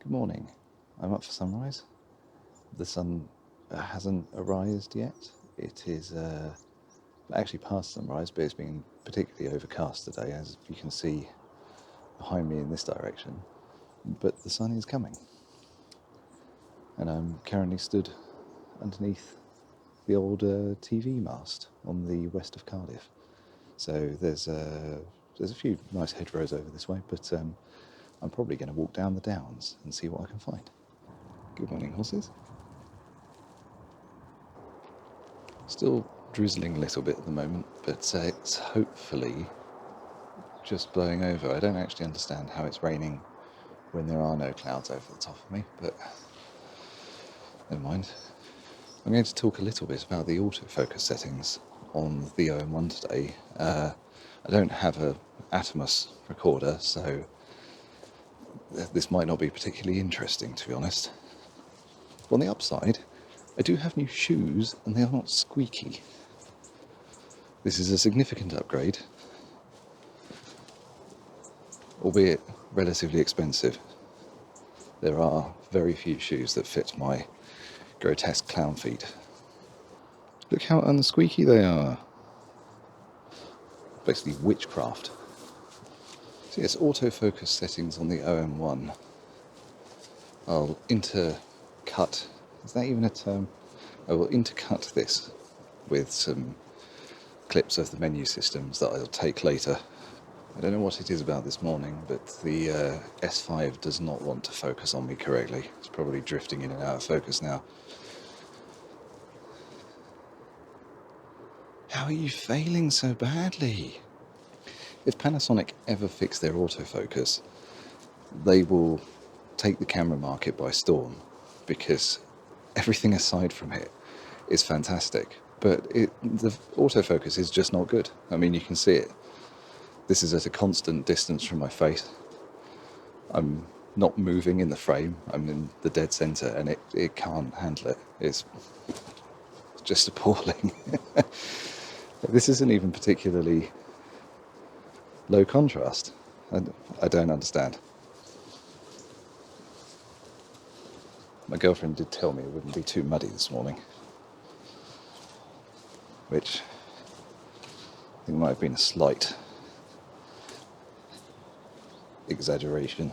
Good morning. I'm up for sunrise. The sun hasn't arisen yet. It is actually past sunrise, but it's been particularly overcast today, as you can see behind me in this direction. But the sun is coming. And I'm currently stood underneath the old TV mast on the west of Cardiff. So there's a few nice hedgerows over this way, but I'm probably going to walk down the downs and see what I can find. Good morning, horses. Still drizzling a little bit at the moment, but it's hopefully just blowing over. I don't actually understand how it's raining when there are no clouds over the top of me, but never mind. I'm going to talk a little bit about the autofocus settings on the OM-1 today. I don't have an Atomos recorder, so this might not be particularly interesting, to be honest. On the upside, I do have new shoes, and they are not squeaky. This is a significant upgrade, albeit relatively expensive. There are very few shoes that fit my grotesque clown feet. Look how unsqueaky they are. Basically witchcraft. So yes, autofocus settings on the OM-1. I'll intercut, is that even a term? I will intercut this with some clips of the menu systems that I'll take later. I don't know what it is about this morning, but the S5 does not want to focus on me correctly. It's probably drifting in and out of focus now. How are you failing so badly? If Panasonic ever fix their autofocus, they will take the camera market by storm, because everything aside from it is fantastic. But the autofocus is just not good. I mean, you can see it. This is at a constant distance from my face. I'm not moving in the frame. I'm in the dead center, and it can't handle it. It's just appalling. This isn't even particularly low contrast. I don't understand. My girlfriend did tell me it wouldn't be too muddy this morning, which I think might have been a slight exaggeration.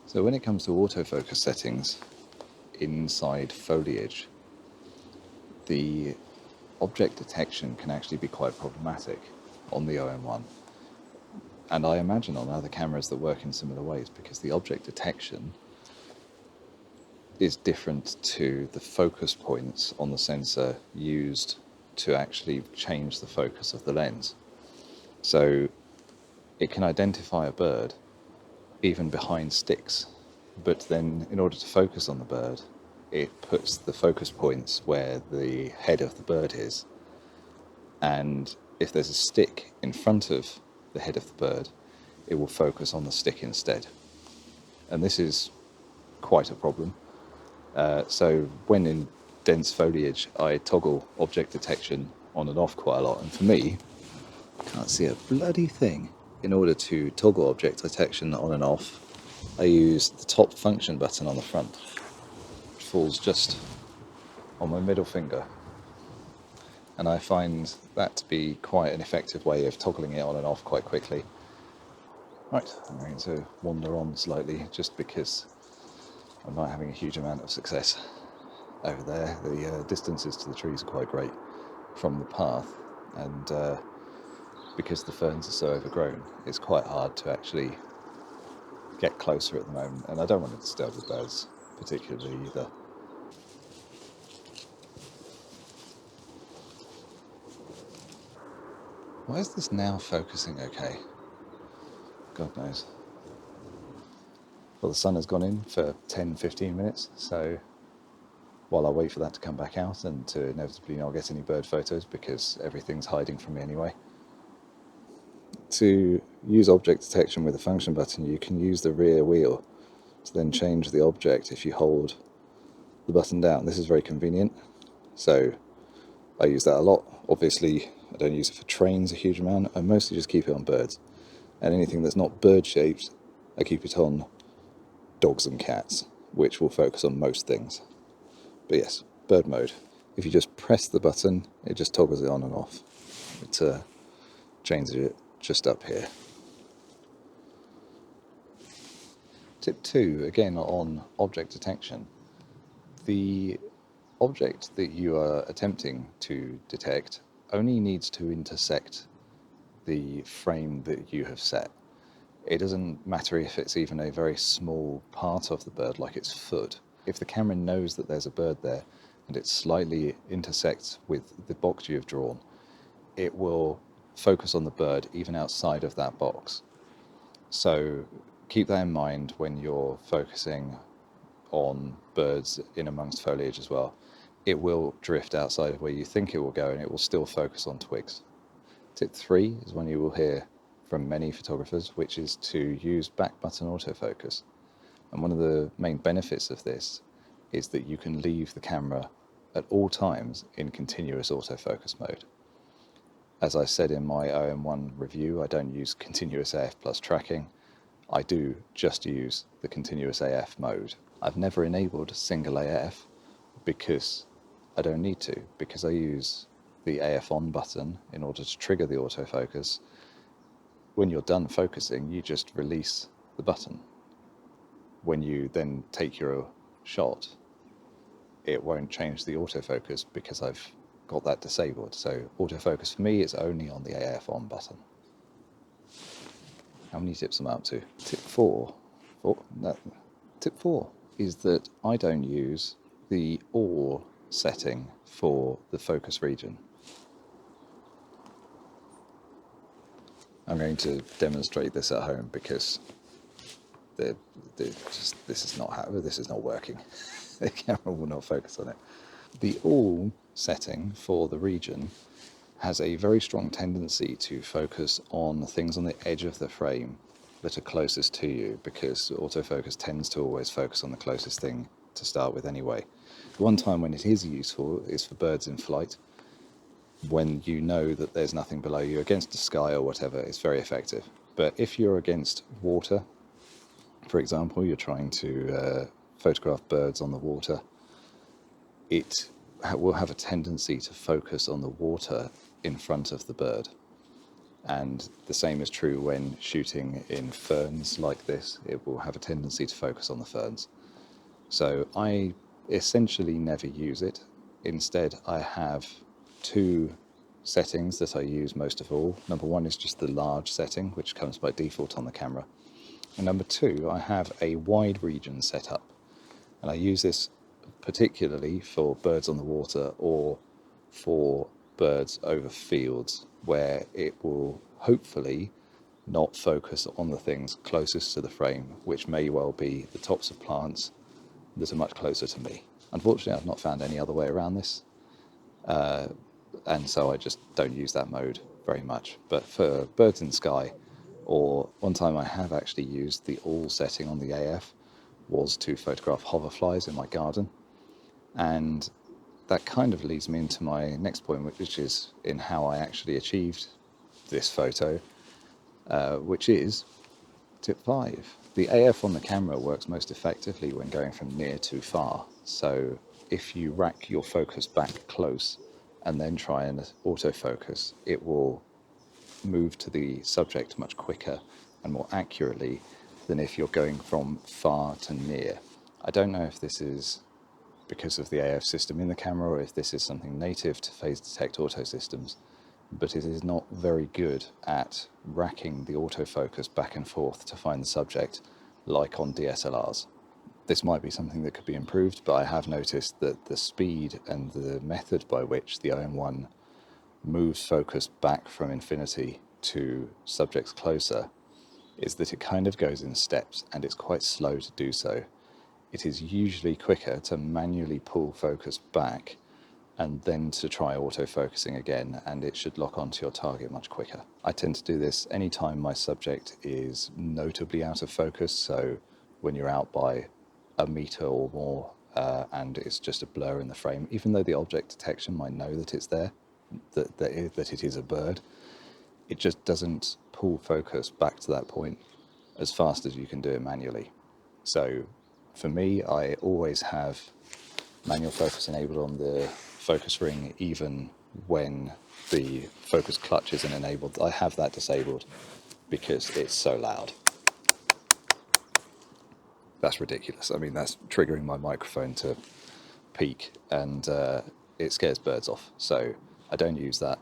So when it comes to autofocus settings inside foliage, the object detection can actually be quite problematic on the OM-1. And I imagine on other cameras that work in similar ways, because the object detection is different to the focus points on the sensor used to actually change the focus of the lens. So it can identify a bird even behind sticks, but then in order to focus on the bird, it puts the focus points where the head of the bird is, and if there's a stick in front of the head of the bird, it will focus on the stick instead. And this is quite a problem. So when in dense foliage, I toggle object detection on and off quite a lot, and for me, I can't see a bloody thing. In order to toggle object detection on and off, I use the top function button on the front, which falls just on my middle finger. And I find that to be quite an effective way of toggling it on and off quite quickly. Right, I'm going to wander on slightly, just because I'm not having a huge amount of success over there. The distances to the trees are quite great from the path, and because the ferns are so overgrown, it's quite hard to actually get closer at the moment, and I don't want to disturb the birds particularly either. Why is this now focusing okay? God knows. Well, the sun has gone in for 10-15 minutes, so while I wait for that to come back out and to inevitably not get any bird photos because everything's hiding from me anyway. To use object detection with a function button, you can use the rear wheel to then change the object if you hold the button down. This is very convenient, so I use that a lot. Obviously, I don't use it for trains a huge amount. I mostly just keep it on birds, and anything that's not bird shaped, I keep it on dogs and cats, which will focus on most things. But yes, bird mode. If you just press the button, it just toggles it on and off. It changes it just up here. Tip 2, again on object detection. The object that you are attempting to detect only needs to intersect the frame that you have set. It doesn't matter if it's even a very small part of the bird, like its foot. If the camera knows that there's a bird there and it slightly intersects with the box you have drawn, it will focus on the bird even outside of that box. So keep that in mind when you're focusing on birds in amongst foliage as well. It will drift outside of where you think it will go and it will still focus on twigs. Tip 3 is one you will hear from many photographers, which is to use back button autofocus. And one of the main benefits of this is that you can leave the camera at all times in continuous autofocus mode. As I said in my OM-1 review, I don't use continuous AF plus tracking. I do just use the continuous AF mode. I've never enabled single AF because I don't need to, because I use the AF on button in order to trigger the autofocus. When you're done focusing, you just release the button. When you then take your shot, it won't change the autofocus because I've got that disabled. So autofocus for me is only on the AF on button. How many tips am I up to? Tip 4. Tip 4 is that I don't use the all setting for the focus region. I'm going to demonstrate this at home because this is not working. The camera will not focus on it. The all setting for the region has a very strong tendency to focus on things on the edge of the frame that are closest to you, because autofocus tends to always focus on the closest thing to start with anyway. The one time when it is useful is for birds in flight. When you know that there's nothing below you, against the sky or whatever, it's very effective. But if you're against water, for example, you're trying to photograph birds on the water, it will have a tendency to focus on the water in front of the bird. And the same is true when shooting in ferns like this. It will have a tendency to focus on the ferns. So I essentially never use it. Instead, I have 2 settings that I use most of all. Number 1 is just the large setting, which comes by default on the camera. And number 2, I have a wide region set up. And I use this particularly for birds on the water or for birds over fields, where it will hopefully not focus on the things closest to the frame, which may well be the tops of plants that are much closer to me. Unfortunately, I've not found any other way around this, and so I just don't use that mode very much. But for birds in sky, or one time I have actually used the all setting on the AF, was to photograph hoverflies in my garden. And that kind of leads me into my next point, which is in how I actually achieved this photo, which is tip 5. The AF on the camera works most effectively when going from near to far. So if you rack your focus back close and then try and autofocus, it will move to the subject much quicker and more accurately than if you're going from far to near. I don't know if this is because of the AF system in the camera or if this is something native to phase detect auto systems, but it is not very good at racking the autofocus back and forth to find the subject like on DSLRs. This might be something that could be improved, but I have noticed that the speed and the method by which the OM-1 moves focus back from infinity to subjects closer is that it kind of goes in steps, and it's quite slow to do so. it is usually quicker to manually pull focus back and then to try autofocusing again, and it should lock onto your target much quicker. I tend to do this anytime my subject is notably out of focus, so when you're out by a meter or more and it's just a blur in the frame, even though the object detection might know that it's there, that it is a bird, it just doesn't pull focus back to that point as fast as you can do it manually. So for me, I always have manual focus enabled on the focus ring, even when the focus clutch isn't enabled. I have that disabled because it's so loud. That's ridiculous. I mean, that's triggering my microphone to peak, and it scares birds off. So I don't use that.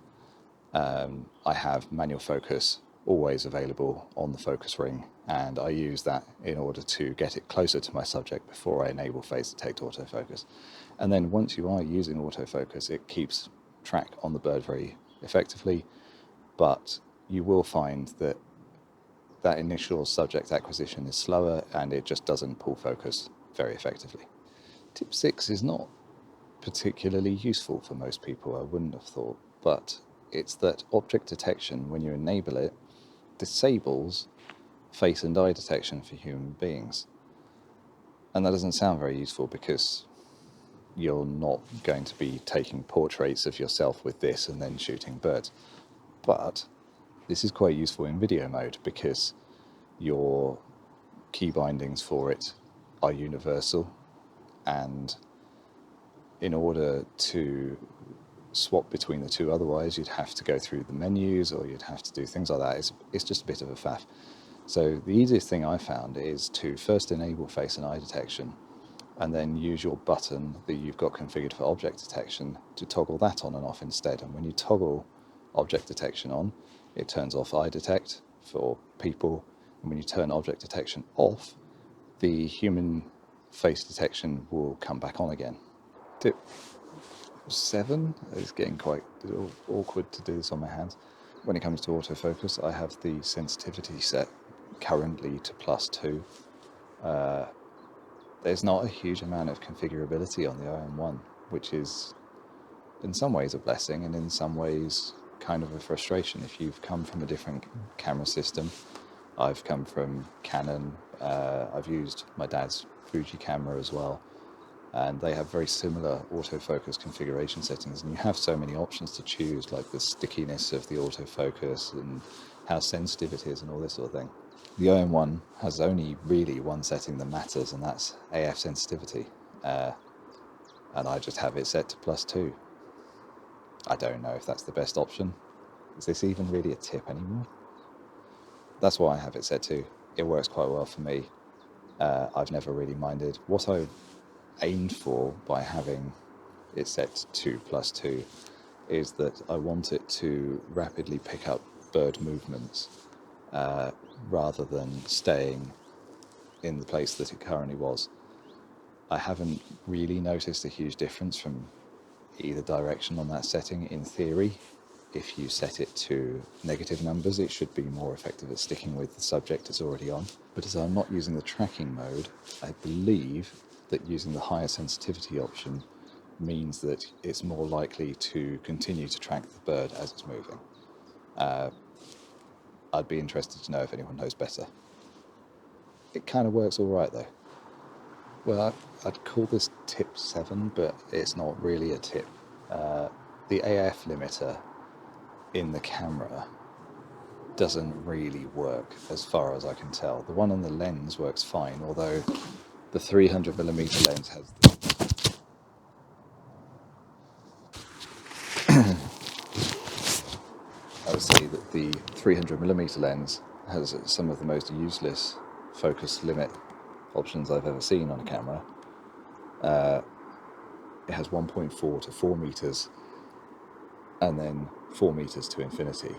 I have manual focus always available on the focus ring, and I use that in order to get it closer to my subject before I enable phase detect autofocus. And then once you are using autofocus, it keeps track on the bird very effectively, but you will find that that initial subject acquisition is slower and it just doesn't pull focus very effectively. Tip 6 is not particularly useful for most people, I wouldn't have thought, but it's that object detection, when you enable it, disables face and eye detection for human beings. And that doesn't sound very useful because you're not going to be taking portraits of yourself with this and then shooting birds. But this is quite useful in video mode because your key bindings for it are universal, and in order to swap between the two, otherwise you'd have to go through the menus or you'd have to do things like that. It's just a bit of a faff. So the easiest thing I found is to first enable face and eye detection and then use your button that you've got configured for object detection to toggle that on and off instead. And when you toggle object detection on, it turns off eye detect for people, and when you turn object detection off, the human face detection will come back on again. Tip 7 is getting quite awkward to do this on my hands. When it comes to autofocus, I have the sensitivity set currently to +2. There's not a huge amount of configurability on the OM-1, which is in some ways a blessing and in some ways kind of a frustration. If you've come from a different camera system, I've come from Canon, I've used my dad's Fuji camera as well, and they have very similar autofocus configuration settings, and you have so many options to choose, like the stickiness of the autofocus and how sensitive it is and all this sort of thing. The OM-1 has only really one setting that matters, and that's AF sensitivity, and I just have it set to +2. I don't know if that's the best option. Is this even really a tip anymore? That's why I have it set to. It works quite well for me. I've never really minded. What I've aimed for by having it set to +2 is that I want it to rapidly pick up bird movements rather than staying in the place that it currently was. I haven't really noticed a huge difference from either direction on that setting. In theory, if you set it to negative numbers, it should be more effective at sticking with the subject it's already on. But as I'm not using the tracking mode, I believe that using the higher sensitivity option means that it's more likely to continue to track the bird as it's moving. I'd be interested to know if anyone knows better. It kind of works all right though. Well, I'd call this tip 7, but it's not really a tip. The AF limiter in the camera doesn't really work as far as I can tell. The one on the lens works fine, although the 300mm lens has I would say that the 300mm lens has some of the most useless focus limit options I've ever seen on a camera. It has 1.4 to 4 meters and then 4 meters to infinity.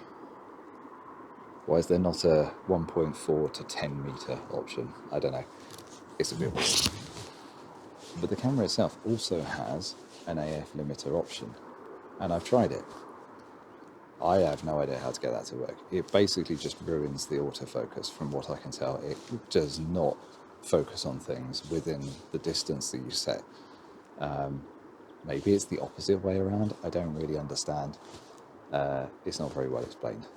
Why is there not a 1.4 to 10 meter option? I don't know. It's a bit weird. But the camera itself also has an AF limiter option, and I've tried it. I have no idea how to get that to work. It basically just ruins the autofocus from what I can tell. It does not focus on things within the distance that you set. Maybe it's the opposite way around. I don't really understand. It's not very well explained.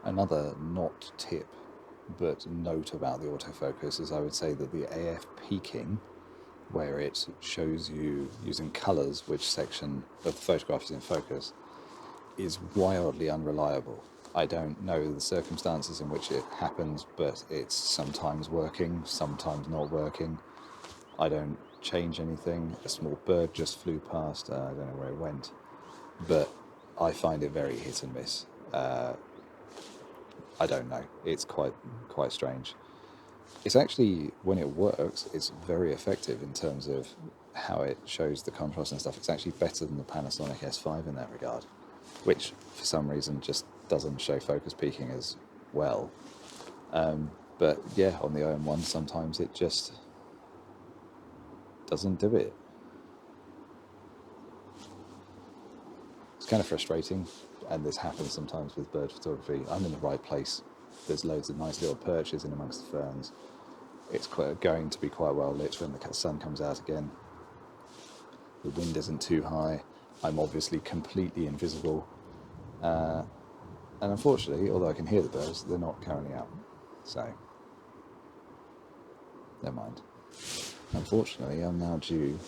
Another not tip, but note about the autofocus is I would say that the AF peaking, where it shows you using colours which section of the photograph is in focus, is wildly unreliable. I don't know the circumstances in which it happens, but it's sometimes working, sometimes not working. I don't change anything. A small bird just flew past. I don't know where it went, but I find it very hit and miss. I don't know. It's quite strange. It's actually, when it works, it's very effective in terms of how it shows the contrast and stuff. It's actually better than the Panasonic S5 in that regard, which for some reason just doesn't show focus peaking as well. But yeah, on the OM-1 sometimes it just doesn't do it. It's kind of frustrating, and this happens sometimes with bird photography. I'm in the right place. There's loads of nice little perches in amongst the ferns. It's going to be quite well lit when the sun comes out again. The wind isn't too high. I'm obviously completely invisible. And unfortunately, although I can hear the birds, they're not currently out. So, never mind. Unfortunately, I'm now due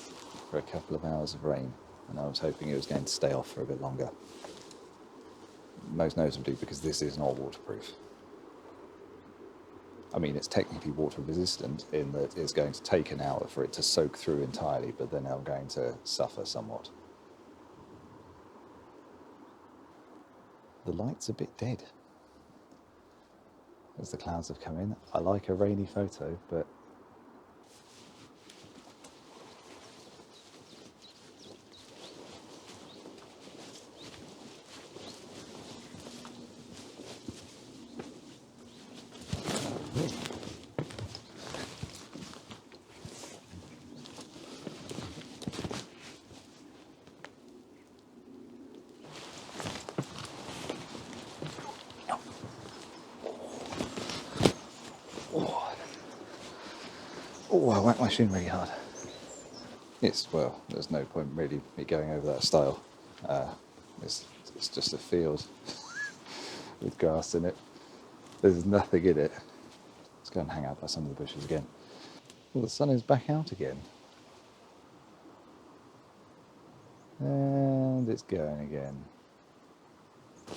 for a couple of hours of rain, and I was hoping it was going to stay off for a bit longer. Most notably because this is not waterproof. I mean, it's technically water resistant in that it's going to take an hour for it to soak through entirely, but then I'm going to suffer somewhat. The light's a bit dead as the clouds have come in. I like a rainy photo, but oh, I whacked my shin really hard. Well, there's no point really me going over that style. It's just a field with grass in it. There's nothing in it. Let's go and hang out by some of the bushes again. Well, the sun is back out again. And it's going again.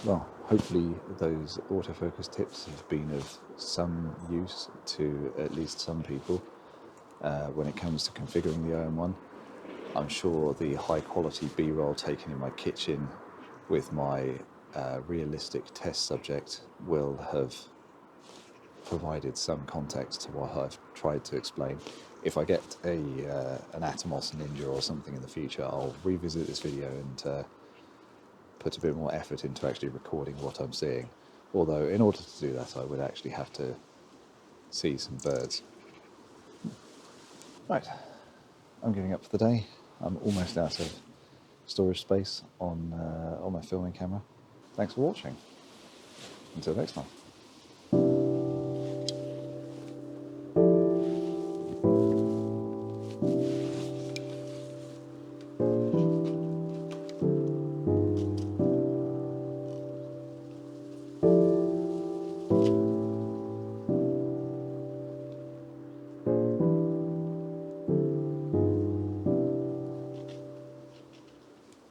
Well, hopefully those autofocus tips have been of some use to at least some people when it comes to configuring the OM-1. I'm sure the high quality B-roll taken in my kitchen with my realistic test subject will have provided some context to what I've tried to explain. If I get an Atomos Ninja or something in the future, I'll revisit this video and put a bit more effort into actually recording what I'm seeing. Although in order to do that I would actually have to see some birds. Right, I'm giving up for the day. I'm almost out of storage space on my filming camera. Thanks for watching. Until next time.